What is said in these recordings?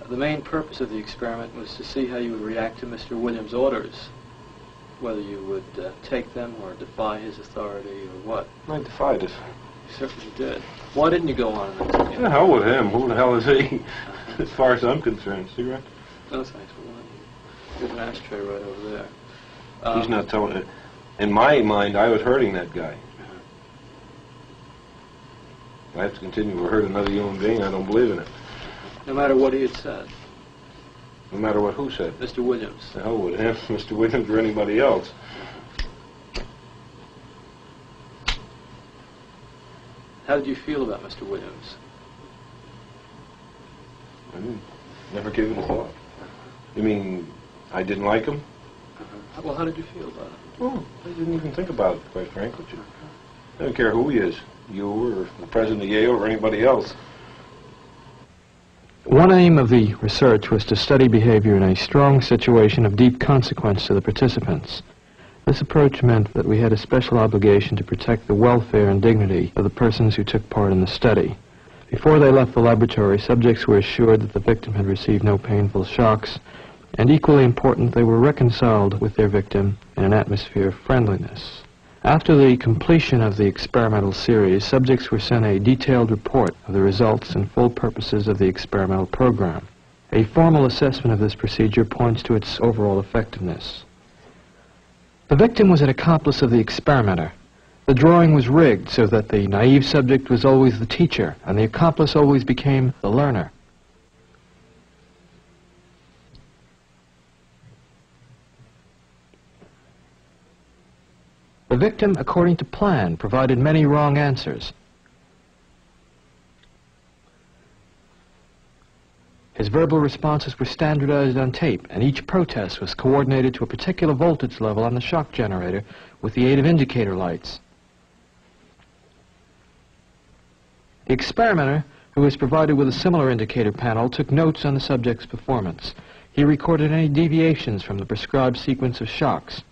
The main purpose of the experiment was to see how you would react to Mr. Williams' orders, whether you would take them or defy his authority or what. I defied it. You certainly did. Why didn't you go on in that? The hell with him. Who the hell is he? As far as I'm concerned. Cigarette? No, thanks. There's an ashtray right over there. He's not telling it. In my mind, I was hurting that guy. If I have to continue to hurt another human being, I don't believe in it. No matter what he had said. No matter what who said? Mr. Williams. The hell with him, Mr. Williams, or anybody else. How did you feel about Mr. Williams? I never gave it a thought. You mean I didn't like him? Well, how did you feel about it? Oh, I didn't even think about it, quite frankly. I don't care who he is, you or the president of Yale or anybody else. One aim of the research was to study behavior in a strong situation of deep consequence to the participants. This approach meant that we had a special obligation to protect the welfare and dignity of the persons who took part in the study. Before they left the laboratory, subjects were assured that the victim had received no painful shocks, and equally important, they were reconciled with their victim in an atmosphere of friendliness. After the completion of the experimental series, subjects were sent a detailed report of the results and full purposes of the experimental program. A formal assessment of this procedure points to its overall effectiveness. The victim was an accomplice of the experimenter. The drawing was rigged so that the naive subject was always the teacher, and the accomplice always became the learner. The victim, according to plan, provided many wrong answers. His verbal responses were standardized on tape, and each protest was coordinated to a particular voltage level on the shock generator with the aid of indicator lights. The experimenter, who was provided with a similar indicator panel, took notes on the subject's performance. He recorded any deviations from the prescribed sequence of shocks,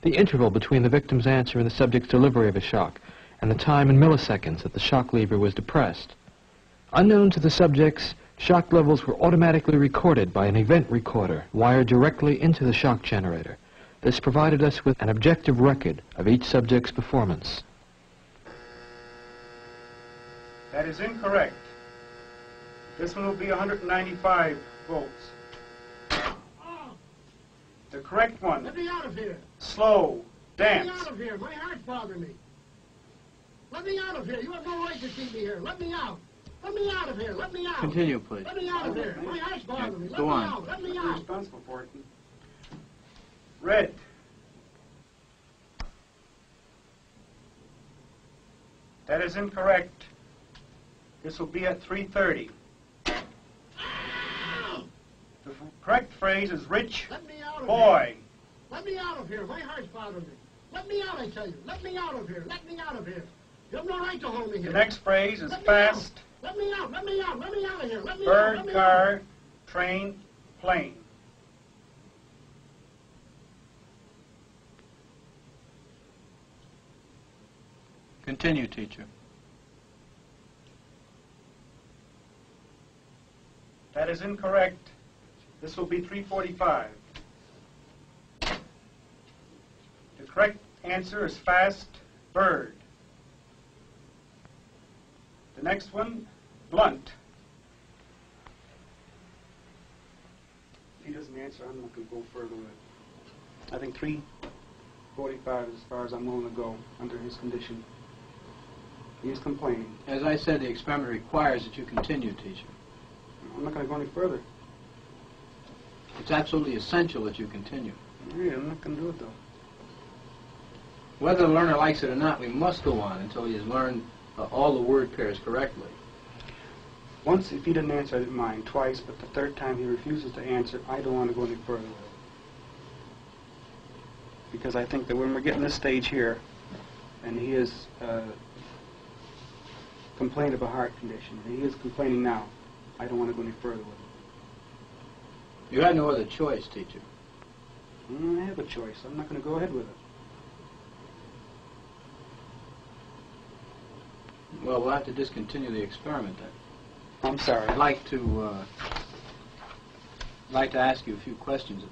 the interval between the victim's answer and the subject's delivery of a shock, and the time in milliseconds that the shock lever was depressed. Unknown to the subjects, shock levels were automatically recorded by an event recorder wired directly into the shock generator. This provided us with an objective record of each subject's performance. That is incorrect. This one will be 195 volts. The correct one. Let me out of here. Slow. Dance. Let me out of here. My heart's bothering me. Let me out of here. You have no right to keep me here. Let me out. Let me out of here. Let me out. Continue, please. Let me out of here. My heart's bothering me. Let Go me on. out. Let me I'm out. responsible for it. Red. That is incorrect. This will be at 3:30. The correct phrase is rich Let me out of boy. here. Let me out of here. My heart's bothering me. Let me out, I tell you. Let me out of here. Let me out of here. You have no right to hold me here. The next phrase is Let me fast. out. Let me out. Let me out. Let me out of here. Let me out. Bird, Let me car, out. train, plane. Continue, teacher. That is incorrect. This will be 3:45. The correct answer is fast bird. The next one, blunt. If he doesn't answer, I'm not going to go further with it. I think 3:45 is as far as I'm willing to go under his condition. He is complaining. As I said, the experiment requires that you continue, teacher. I'm not going to go any further. It's absolutely essential that you continue. Yeah, I'm not going to do it, though. Whether the learner likes it or not, we must go on until he has learned all the word pairs correctly. Once, if he didn't answer, I didn't mind. Twice, but the third time he refuses to answer, I don't want to go any further with it. Because I think that when we're getting this stage here, and he is complaining of a heart condition, and he is complaining now, I don't want to go any further with it. You had no other choice, teacher. I have a choice. I'm not going to go ahead with it. Well, we'll have to discontinue the experiment then. I'm sorry. I'd like to ask you a few questions.